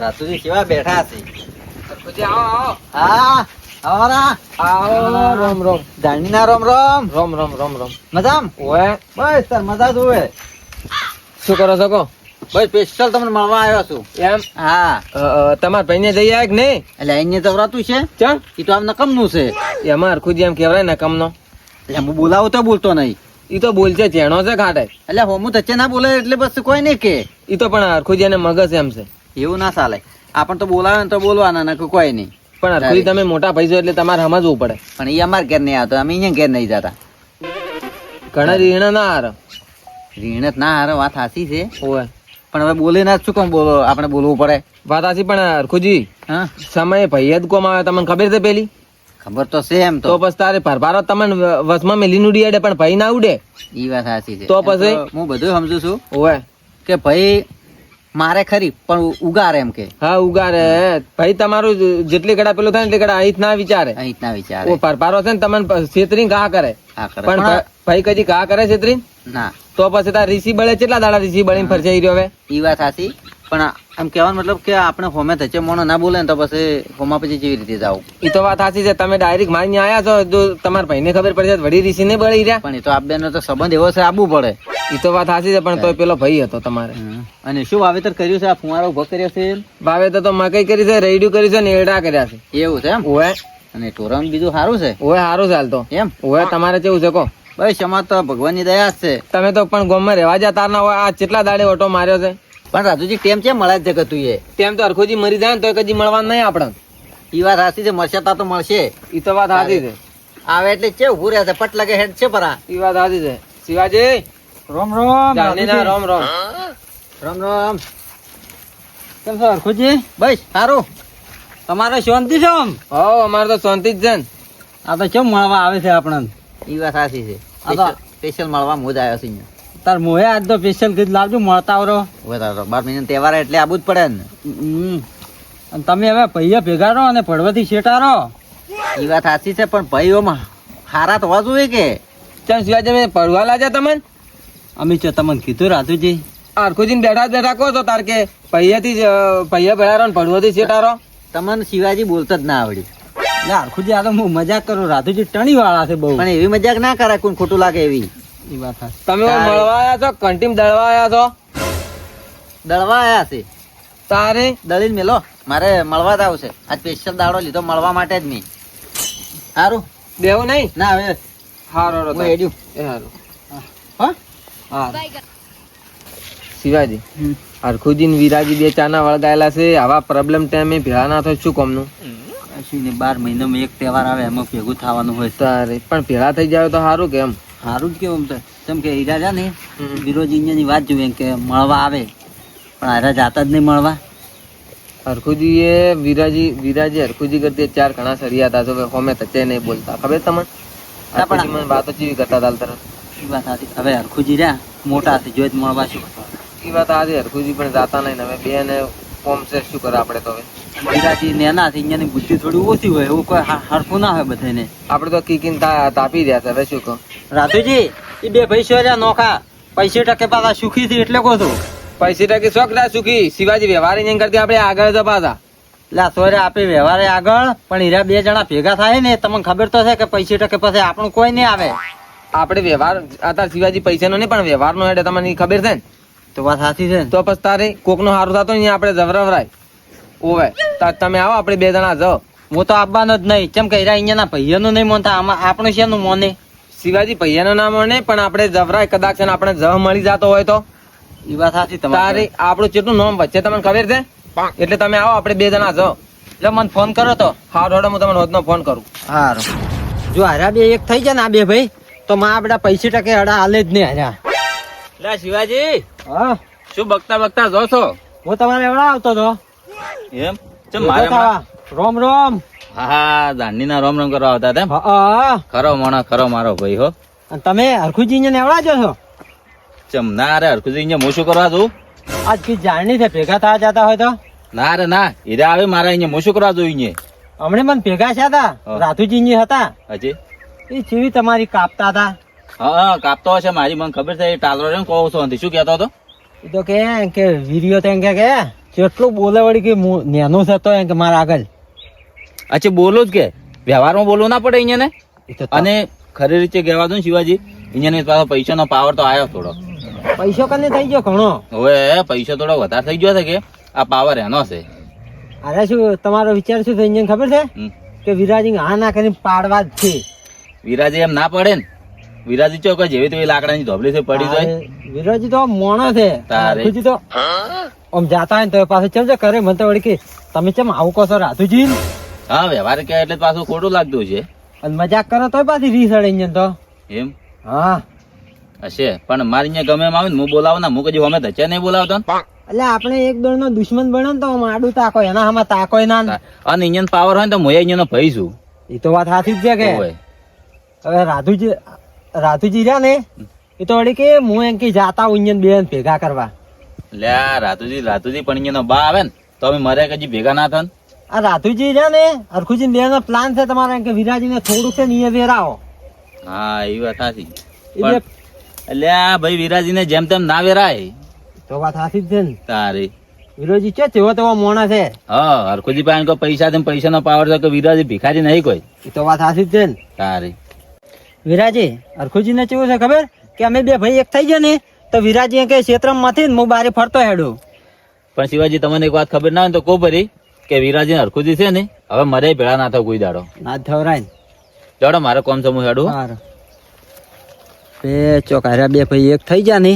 રાતુજી કેવા બેઠા છે? પછી આવો હા આવરા આવો રોમ રોમ જાણીના રોમ રોમ રોમ રોમ રોમ રોમ મજામ ઓએ બસ તાર મજા જોવે. શું કરો છો કો? બસ સ્પેશિયલ તમને મળવા આવ્યો છું. એમ હા તમારા ભાઈને જઈ આવ્યા કે નહીં? એટલે અહીંયા જવરાતું છે ચમ એ તો આમ નકમનું છે. એમાં હરખુજી એમ કહેવાય ને કમનો એટલે હું બોલાવું તો બોલતો નહીં. ઈ તો બોલશે ચેણો છે ખાટે એટલે હોમું તચ્ચે ના બોલે એટલે બસ કોઈ નહીં કે ઈ તો પણ હરખુજી એને મગજ એમ છે. એવું ના ચાલે. આપણ તો બોલાવે ને તો બોલવાના ને કોઈ નહીં. પણ હરખુજી તમે મોટા ભાઈ છો એટલે તમારે સમજવું પડે. પણ એ અમારે ઘેર નહીં આવતો, અમે અહીંયા ઘેર નહીં જતા. ઘણા રીણ ના હાર રીણત ના હારે વાત સાચી છે, ઓએ પણ હવે બોલે ના શું કેમ બોલો આપણે બોલવું પડે. વાત સાચી પણ હરખુજી હા સમયે ભાઈ જ કોમ આવે તમને ખબર છે પેલી ખબર તો છે એમ તો તો પછી તારે ભરભારો તમને વસમાં મેલી ઉડી અડે પણ ભાઈ ના ઉડે. ઈ વાત સાચી છે. તો એમ પછી? હું બધું સમજુ છું ઓએ કે ભાઈ મારે ખરી પણ ઉગારે એમ કે હા ઉગારે ભાઈ તમારું જેટલી ગડા પેલું થાય ને એટલી ગડા અહીં ના વિચારે. અહીં ના વિચારે. ઓ ભરભારો છે ને તમને છેતરી ઘા કરે હા કરે પણ ભાઈ કદી ઘા કરે છેતરી ના તો પછી તાર રીસી બળે કેટલા દાડા રીસી બળીને ફરશે ઈ રહ્યો હવે. ઈ વાત સાચી, પણ એમ કહેવાનો મતલબ કે આપણે હોમે ધચે મોણો ના બોલે ને તો પછી હોમા પછી કેવી રીતે જાવ. ઈ તો વાત સાચી છે. તમે ડાયરેક્ટ મારીને આયા છો જો તમારા ભાઈને ખબર પડશે તો વળી રીસી ને બળી રહ્યા. પણ એ તો આપ બેનો તો સંબંધ એવો છે, આવવું પડે. ઈ તો વાત સાચી છે પણ તોય પેલો ભાઈ હતો તમારે. અને શું વાવેતર કર્યું છે? આ ફુવારો ઉભો કર્યો છે વાવેતર તો મકઈ કરી છે, રેડિયું કરી છે ને એડા કર્યા છે. એવું છે એમ? ઓએ અને ટોરમ બીજું સારું છે ઓએ સારું ચાલતો એમ? ઓએ તમારે કેવું છે કો? બસ અમાર તો ભગવાનની દયા જ છે. તમે તો પણ ગામમાં રહેવા જતા ના હોય. આ કેટલા દાડે ઓટો માર્યો છે. પણ રાજુજી ટેમ છે મળે જ જગત એ. તેમ તો હરખુજી મરી જાય ને તો કદી મળવાનું નહીં આપણે. ઈ વાત સાચી છે, મળશે તા તો મળશે. ઈ તો વાત સાચી છે. આવે એટલે છે ઉભું રહે છે, પટ લાગે હેડ છે પરા. ઈ વાત સાચી છે. શિવાજી રોમ રોમ જાનીના રોમ રોમ રામ રામ. કેમ છો હરખુજી? બસ સારું. તમારે શાંતિ છે આમ? હો અમારે તો શાંતિ જ છે ને. આ તો કેમ મળવા આવે છે આપણને? ઈ વાત સાચી છે. સ્પેશિયલ મળવા હું જ આવ્યો છું અહીંયા. તાર મોહે આજ તો સ્પેશિયલ કીધું લાવજો મળતા આવરો. હવે તારો 12 મહિના તહેવાર એટલે આવું જ પડે ને. અને તમે હવે ભૈયા ભેગા રહો અને ભડવાથી શેટા રહો. ઈ વાત સાચી છે, પણ ભાઈઓમાં હારા તો હોવા જોઈએ કે. ચમ શિવાજી મેં પડવા લાગ્યા તમને? અમે છો તમને કીધું રાજુજી. હરખુજી બેઠા બેઠા કહો તો તાર કે પૈયા ભેળા રહો ને પડવાથી શેટારો. તમને શિવાજી બોલતા જ ના આવડ્યું. હરખુજી આ તો હું મજાક કરું. રાજુજી ટણી વાળા છે બહુ. પણ એવી મજાક ના કરાય, કોણ ખોટું લાગે એવી. ઈ વાત સાચી. તમે મળવા આયા છો કંટીમ દળવા આયા છો? દળવા આયા છે. તારે દળીને મેલો મારે મળવા જ આવશે. આ સ્પેશિયલ દાડો લીધો મળવા માટે જ નહીં. સારું દેવું નહીં ના હવે હારો હું હેડ્યું. એ હારું હા હા. શિવાજી હરખુજી ને વિરાજી બે ચાના વળગાયેલા છે. આવા પ્રોબ્લેમ ટાઈમે ભેળા ના થાય શું કોમનું? 12 મહિનામાં એક તહેવાર આવે એમાં ભેગું થવાનું હોય. તારે પણ ભેળા થઈ જાય તો સારું કેમ? સારું જ કેવું કેમ કે હીરા છે ને વિરોજી ની વાત જોઈએ કે મળવા આવે પણ હારા જાતા જ નહીં મળવા. હરખુજી એ વિરાજી હરખુજી કરતી ચાર ઘણા સરિયા હતા તો હોમે તચે નહીં બોલતા. ખબર તમને? હરખુજી મને વાતો ચીવી કરતા હતા તરત. એ વાત સાચી. હવે હરખુજી રહ્યા મોટા છે જોઈ મળવા શું એ વાત આજે હરખુજી પણ જાતા નહીં. હવે બે ને કોમ છે શું કરે આપણે તો? હવે વિરાજી નેના છે, અહીંયાની બુદ્ધિ થોડી ઓછી હોય, એવું કોઈ હરખું ના હોય બધાને. આપણે તો કીકીન તાપી રહ્યા છે. હવે શું કહો રાધુજી? એ બે ભાઈ રહ્યા નોખા 65% પાછા સુખી છે એટલે કહો છો. 65% શોખ ના સુખી. શિવાજી વ્યવહાર નહીં કરતી આપણે આગળ તો પાછા. એટલે સોરે આપે વ્યવહારે આગળ પણ હીરા બે જણા ભેગા થાય ને તમને ખબર તો છે કે 65% પછી આપણું કોઈ નહીં આવે. આપણે વ્યવહાર અત્યારે શિવાજી પૈસા નો નહીં પણ વ્યવહાર નો હેડે તમને ખબર છે ને? તો વાત સાચી છે. તો પછી તારે કોક નો સારું થતો ને આપણે જવરવરાય. ઓવે તમે આવો આપણે બે જણા જાઓ. હું તો આવવાનો જ નહીં. કેમ કે હીરા અહીંયાના ભૈયાનું નહીં મોનતા, આમાં આપણું શેનું મોને? શિવાજી ભૈયાનું નામ મળે પણ આપણે જવરાય કદાચ છે ને આપણે જવ મળી જતો હોય તો. એ વાત સાચી તમારી. તારે આપણું કેટલું નામ વચ્ચે તમને ખબર છે? એટલે તમે આવો આપણે બે જણા જાઓ. એટલે મને ફોન કરો તો. હા રોડો હું તમને રોજનો ફોન કરું. સારું. જો હારા બે એક થઈ જાય ને આ બે ભાઈ તો માં આપડા 65% અડા હાલે જ નહીં હાર્યા. લે શિવાજી હા શું બકતા જો છો? હું તમારે એવડા આવતો હતો એમ ચમ ભેગો મારે થવા. રોમ રોમ. હા દાંડી ના રોમ રોમ કરવા આવતા તેમ હા ખરો મોણો ખરો મારો ભાઈ હો. અને તમે હરખુજી ને એવડા જો છો? ચમ ના રે હરખુજી અહીંયા હું શું કરવા છું? આજ કી જાણની છે ભેગા થવા જતા હોય તો? ના રે ના હીરા આવે મારે અહીંયા હું શું કરવા છું અહીંયા? હમણે મને ભેગા છે હતા રાધુજી ની હતા હજી એ ચીવી તમારી કાપતા હતા. હા કાપતો હશે મારી મને ખબર છે. એ ટાલરો રે કહો છો શું કેતો હતો? એ તો કે વિડીયો તો કે કેટલું બોલે વળી કે નેનો છે તો એમ કે મારા આગળ અચ્છા બોલો જ કે વ્યવહારમાં બોલવું ના પડે અહીંયા ને અને ખરી રીતે કહેવા દો ને શિવાજી અહીંયા પાછો પૈસાનો પાવર તો આવ્યો થોડો પૈસો કને થઈ ગયો ઘણો હવે પૈસો થોડો વધારે થઈ ગયો છે કે આ પાવર એનો છે અરે શું તમારો વિચાર શું થઈ ખબર છે હમ. કે વિરાજી હા ના કરીને પાડવા જ છે વિરાજી એમ ના પડે ને વિરાજી ચોક જેવી તેવી લાકડાની ધોબલી થી પડી જાય વિરાજી તો મોણો છે તારે. રાધુજી તો આમ જાતા હોય ને તો પાછું ચમ છે કરે મને તો વળી કે તમે ચમ આવું કહો છો રાધુજી હા વ્યવહાર કે એટલે પાછું ખોટું લાગતું છે અને મજાક કરો તોય પાછી રીસ અડે અહીંયા તો એમ હા હશે પણ મારે અહીંયા ગમે એમ આવે ને હું બોલાવો ને હું કદી અમે ધચે નહીં બોલાવતો ને. એટલે આપણે એક દોડ નો દુશ્મન બને ને તો આમ આડું તાકો એના આમાં તાકોય ના ને. અને અહીંયા પાવર હોય ને તો હું અહીંયા ભાઈ છું એ તો વાત સાચી જ છે કે ઓય. હવે રાધુજી રહ્યા ને એ તો વળી કે હું એમ કે જાતા હું અહીંયા બે ભેગા કરવા લે આ રાતુજી પણ અહીંયાનો બા આવે ને તો અમે મરે કદી ભેગા ના થાય ને. આ રાધુજી રહ્યા ને હરખુજી બે નો પ્લાન છે તમારે એમ કે વિરાજી ને થોડુંક છે ને એ વેરાવો હા એ વાત સાચી એ બે એટલે આ ભાઈ વિરાજી ને જેમ તેમ ના વેરાય તો વાત સાચી જ છે ને તારી વિરોજી છે તેવો તેવો મોણા છે હા હરખુજી પાસે કોઈ પૈસા નો પાવર છે કે વિરાજી ભિખારી નહીં કોઈ એ તો વાત સાચી જ છે ને તારી વિરાજી હરખુજી ને કેવું છે ખબર કે અમે બે ભાઈ એક થઈ ગયા ને તો વિરાજી કે ક્ષેત્ર માંથી હું બારે ફરતો હેડું પણ શિવાજી તમને એક વાત ખબર ના હોય તો કો ભરી કે વિરાજી ને હરખુજી છે ને હવે મરે ભેળા ના થાય કોઈ દાડો ના થવરાય ને જાડો મારે કોમ સમૂહ હેડું સારું બે ચોકાર્યા બે ભાઈ એક થઈ ગયા ને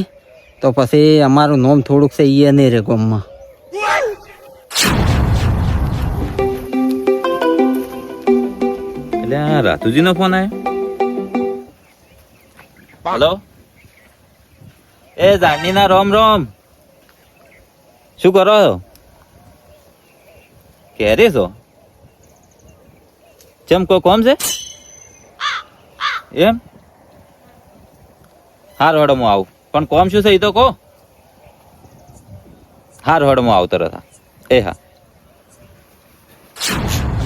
તો પછી અમારું નોમ થોડુંક છે ઈ નહીં રે ગામમાં એટલે આ રાતુજી નો ફોન આવ્યો હેલો એ જાની ના રોમ રોમ શું કરો છો કેરી છો ચમ કોઈ કોમ છે એમ હાર હડો હું આવું પણ કોમ શું છે એ તો કહો હાર હડો હું આવું તરત હા એ હા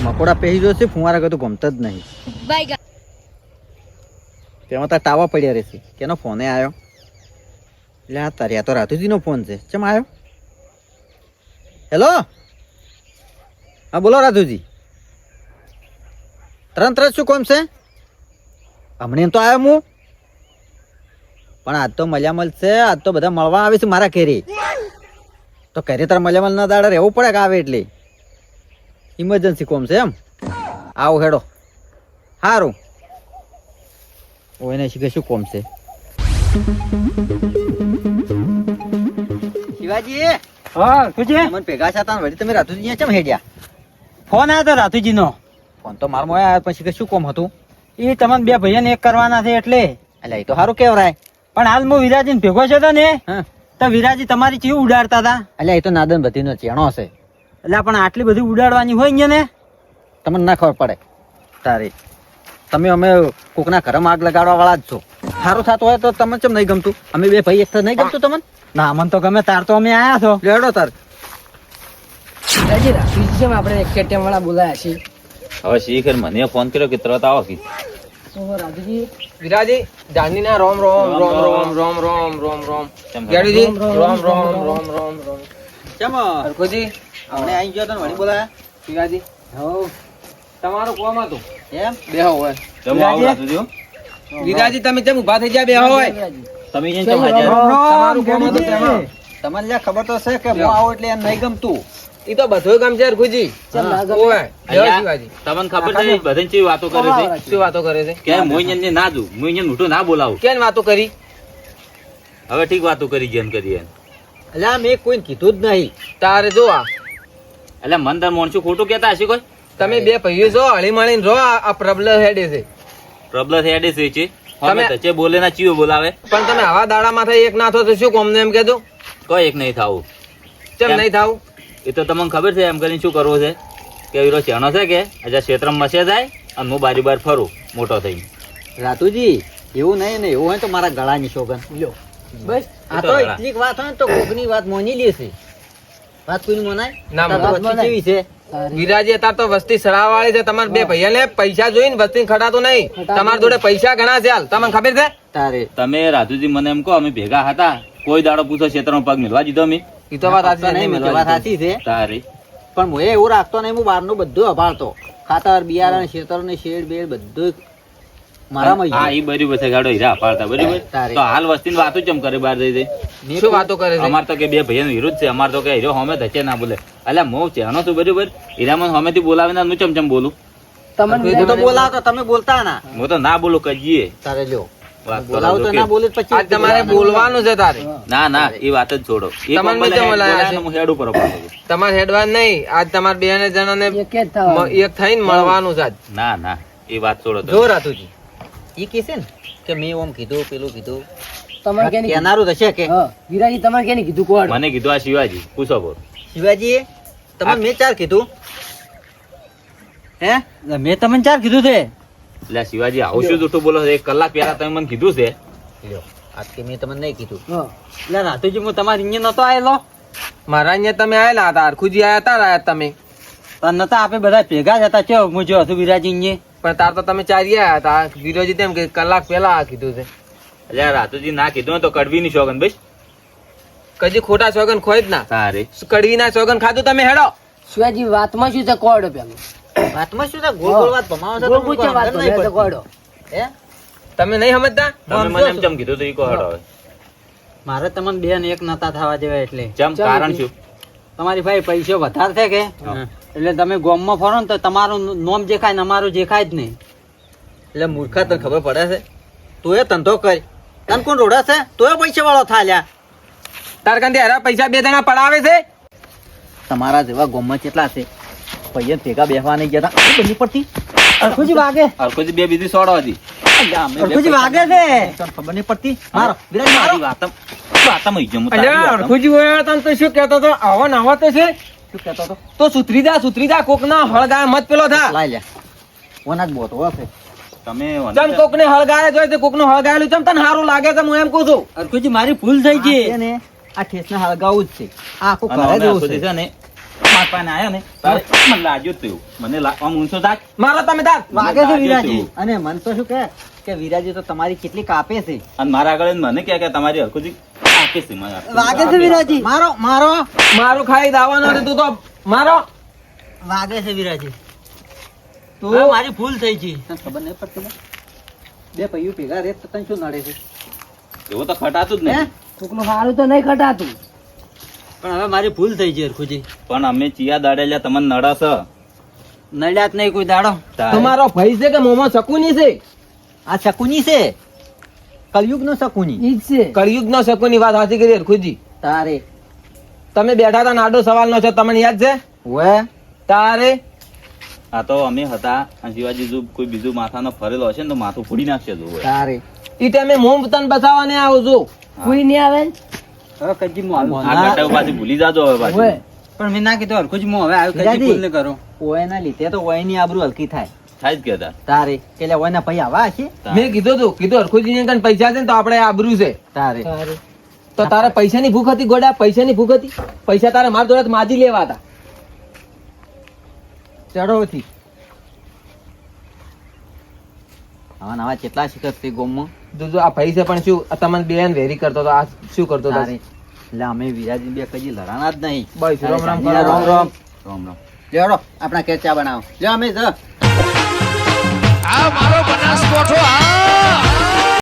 મકોડા પહેરી જો છે ફુવારા કઈ તો ગમતા જ નહીં તેમાં તાર ટાવા પડ્યા રહેશે કેનો ફોને આવ્યો એટલે આ તારી આ તો રાતુજીનો ફોન છે ચમ આવ્યો હેલો હા બોલો રાતુજી તરત શું કોમ છે હમણાં તો આવ્યો હું પણ આજ તો મળ્યા મળશે આજ તો બધા મળવા આવે છે મારા ઘેરે તો ઘરે તાર મળ્યા ના દાડે રહેવું પડે કે આવે એટલે ઇમરજન્સી કોમ છે એમ આવો હેડો સારું એને શીખે શું કોમ છે શિવાજી હા કુજે મને ભેગા છાતા વળી તમે રાતુજી ચમ હેડ્યા ફોન આવ્યો તો રાતુજીનો ફોન તો મારો મોય આવ્યો પછી કે શું કોમ હતું એ તમને બે ભાઈઓને એક કરવાના છે એટલે એ તો સારું કેવરાય પણ હાલ હું વિરાજીને ભેગો છે તો ને તો વિરાજી તમારી ચીવ ઉડાડતા હતા એટલે એ તો નાદન બધીનો ચેણો છે એટલે પણ આટલી બધી ઉડાડવાની હોય અહીંયા ને તમને ના ખબર પડે તારી તમે અમે કોકના ઘરમાં આગ લગાડવા વાળા જ છો સારું થતું હોય તો તમને કેમ નહીં ગમતું અમે બે ભાઈ એક તો નહીં ગમતું તમને ના મને તો ગમે તાર તો અમે આયા છો લેડો તાર આપણે કેટીએમ વાળા બોલાયા છીએ હવે શીખર મને ફોન કર્યો કે તરત આવો કી વિરાજી જાની ના રોમ રોમ રોમ રોમ રોમ રોમ રોમ રોમ ગેડીજી રોમ રોમ રોમ રોમ રોમ કેમ હરખુજી આપણે આવી ગયો તો વળી બોલાયા વિરાજી હો તમારું કોમ હતું એમ બેહો હોય જમો આવું રાતુજી હો. વિરાજી તમે કેમ ઉભા થઈ ગયા બેહો હોય તમે અહીંયા કેમ હાજર તમારું કોમ હતું તેમાં તમને જ્યાં ખબર તો છે કે હું આવું એટલે એમ નહીં ગમતું ઈ તો બધું કામ છે હરખુજી ઓય જય શિવાજી તમને ખબર છે બધાને ચેવી વાતો કરે છે શું વાતો કરે છે કે હું અહીંયા ના જઉં હું અહીંયા મોટું ના બોલાવું કેમ વાતો કરી હવે ઠીક વાતો કરી જેમ કરીએ એટલે મેં કોઈને કીધું જ નહીં તારે જો આ એટલે મન તાર મોણસું ખોટું કહેતા હશે કોઈ તમે બે ભાઈઓ છો હળી મળીને રહો આ પ્રબલર હેડે છે પ્રોબ્લેમ હેડે છે તમે- અમે તચે બોલે ના ચીવો બોલાવે પણ તમે આવા દાડામાં થઈ એક ના થો તો શું કોમને એમ કહેજો કોઈ એક નહીં થાવું કેમ એમ? નહીં થાવું એ તો તમને ખબર છે એમ કરીને શું કરવું છે કે હીરો ચેણો છે કે હજા ક્ષેત્રમાં મસે જાય અને હું બાજુ બાર ફરું મોટો થઈ રાતુજી એવું નહીં ને એવું હોય તો મારા ગળાની શોગન લ્યો બસ આ તો ગળા. એટલી વાત હોય ને તો કોકની વાત મોની લેશે વાત કોઈની મનાય ના તાર તો મનાય. વસ્તી કેવી છે વિરાજી અત્યારે તો વસ્તી સરાવાળી છે તમારે બે ભાઈઓને પૈસા જોઈને વસ્તી ખટાતું નહીં તમારા જોડે પૈસા ઘણા છે હાલ તમને ખબર છે તારે તમે રાજુજી મને એમ કહો અમે ભેગા હતા કોઈ દાડો પૂછો ક્ષેત્રમાં પગ મિલવા દીધો અમે ઈ તો વાત સાચી નહીં, નહીં વાત મેલવા સાચી છે તારી પણ હું એવું રાખતો નહીં, હું બહારનું બધું અભાળતો, ખાતર બિયારણ ખેતર ને શેડ બેડ બધું મારામાં હા ઈ બરાબર છે ગાડો હીરા અપાડતા બરાબર તારી. તો હાલ વસ્તીની વાતો ચમ કરે બહાર જઈ જઈ મેં શું વાતો કરે છે અમાર તો કે બે ભાઈઓનો વિરોધ છે અમાર તો કે હીરો હમે ધચે ના બોલે અલ્યા મો છે આનો તો બરાબર હીરામાં હમેથી બોલાવીને હું ચમ બોલું હું તો બોલાવતો, તમે બોલતા ના હું તો ના બોલું કજીએ તારે લ્યો વાત તો બોલાવો તો કે. ના બોલે પછી આજ તમારે બોલવાનું છે તારે ના ના એ વાત જ છોડો એક તમારે વખત નીચે હેડ બોલાયા બોલાય છે. ને હું હેડ ઉપર અપાડું છું. તમારે હેડવાન નહીં, આજ તમારે બે જણાને એક થઈને મળવાનું છે આજ. ના ના એ વાત છોડો તમે. જો રાતુજી ઈ કે છે ને કે મેં ઓમ કીધું પેલું કીધું તમારે કેની કેનારું થશે કે હા વિરાજી તમારે કેની કીધું કોણ મને કીધું આ શિવાજી પૂછો બોલ શિવાજી તમને મેં ચાર કીધું હે મેં તમને ચાર કીધું છે એટલે શિવાજી આવું શું જૂઠું બોલો છો? 1 કલાક પહેલા તમે મને કીધું છે લ્યો આજ કે મેં તમને નહીં કીધું હા એટલે રાતુજી હું તમારી અહીંયા નતો આવેલો મારા અહીંયા તમે આયેલા હતા, હરખુજી આયા હતા આયા તમે, પણ નતા આપણે બધા ભેગા જ હતા ચો હું જો હતું વિરાજી અહીંયા પણ તાર તો તમે ચારી આયા હતા. વિરોજી તેમ કે કલાક પહેલા આ કીધું છે. એટલે રાતુજી ના કીધું ને તો કડવી ની શોગન ભાઈ કદી ખોટા સોગન ખોય જ ના. તારે કડવી ના સોગન ખાધું તમે હેડો. શિવાજી વાતમાં શું છે કોડો પેલું વાતમાં શું છે ગોળ ગોળ વાત ભમાવો છો ગોળ તમને ગુચ્છા વાત કોઈ ભલે તો વાંધો નહીં કોડો પડતી. હે તમે નહીં સમજતા? તમે મને એમ ચમ કીધું તો ઈ કહો હેડો હવે. મારે તમને બે ને એક નતા થવા જેવા એટલે ચમ કારણ શું તમારી ભાઈ પૈસો વધારે છે કે હા. એટલે તમે ગોમમાં ફરો ને તો તમારું નોમ જે ખાય ને અમારું જે ખાય જ નહીં એટલે મૂર્ખા તને ખબર પડે છે તું એ ધંધો કર તને કોણ રોડે છે તું એ પૈસા વાળો થાલ્યા તાર કંદે હરા પૈસા બે જણા પડાવે છે. તમારા જેવા ગોમમાં કેટલા છે પૈયા ભેગા બેસવા નહીં જતા બની પડતી અરખુજી વાગે હરખુજી બે બીજી સોડો હતી અરખુજી વાગે છે તને ખબર નહીં પડતી મારો વિરાજ મારી મારી વાતમ ઈ જમું અલ્યા, તારી વાતમ. હરખુજી હોય તને તો શું કહેતો હતો? આવો ને આવો તો છે. શું કહેતો હતો તો સુધરી જા કોકના હળગાય મત પેલો થા. લાઈ લે ઓના જ બોતો હશે તમે ચમ કોકને હળગાય જોઈ તો કોકનું હળગાયેલું ચમ તને સારું લાગે છે હું એમ કહું છું. અરખુજી મારી ભૂલ થઈ ગઈ ને આ ઠેસને હળગાવું જ છે આ આખું અને ઘરે અમે જેવું સુધી છે છે ને માર પાસે આયા ને તારે મને લાગ્યું જ થયું મને આમ ઊંચો થાક મારો તમે તાર વાગે છે લાગ્યું વિરાજી હતું. અને મન તો શું કે વિરાજી તો તમારી કેટલી કાપે છે અને મારા આગળ એને મને કે તમારી હરખુજી આપે છે મને વાગે છે વિરાજી મારો મારો મારું ખાઈ દાવાનો ને તું તો મારો. વાગે છે વિરાજી તું હા, મારી ભૂલ થઈ ગઈ તને ખબર નહીં પડતી ને? બે પૈયું ભેગા રે તો તને શું નડે છે એવું તો ખટાતું જ હે? નહીં કોકનું સારું તો નહીં ખટાતું પણ હવે મારી ભૂલ થઈ ગઈ અરખુજી પણ અમે ચિયા દાડેલા તમને નડસ નડ્યા જ નહીં કોઈ દાડો તમારો ભાઈ છે કે મોમાં શકુની છે? આ શકુની છે કલયુગ નો શકુની ઈ જ છે કળિયુગ નો શકુની વાત સાચી કરી હરખુજી. તારે તમે બેઠા હતા નાડો સવાલ નો છે તમને યાદ છે? વે તારે આ તો અમે હતા અને શિવાજી જો કોઈ બીજું માથાનો ફરેલો હશે ને તો માથું ફોડી નાખશે જો હવે. તારે ઈ ટાઈમે હું તને બચાવવા ને આવું છું. કોઈ નહીં આવે ને? હવે કજી આ ગટાવ પાછી ભૂલી જાજો હવે પાછી. ઓય, પણ મેં ના કીધું હરખુજી હું હવે આવ્યો કજી વિરાજી. ભૂલ ન કરો ઓયના લીધે તો ઓયની આબરૂ હલકી થાય થાય જ કહેતા તારે એટલે ઓયના ભાઈ આવા છે મેં કીધું હરખુજી ને કન પૈસા છે ને તો આપણે આબરૂ છે. તારે સારું. તો તારે પૈસાની ભૂખ હતી ગોડા? પૈસાની ભૂખ હતી? પૈસા તારે માર જોડે માજી લેવા હતા. ચડોથી આવા નવા કેટલા શિખર છે ગોમમાં જો આ ભાઈ છે પણ શું આ તમને બેન વેરી કરતો હતો, આ શું કરતો હતો? તારે એટલે અમે વિરાજી બે કજી લડાણા જ નહીં બસ રામ રામ કરો. રામ રામ રામ રામ લેવડો આપણા કે ચા બનાવો લે અમે જ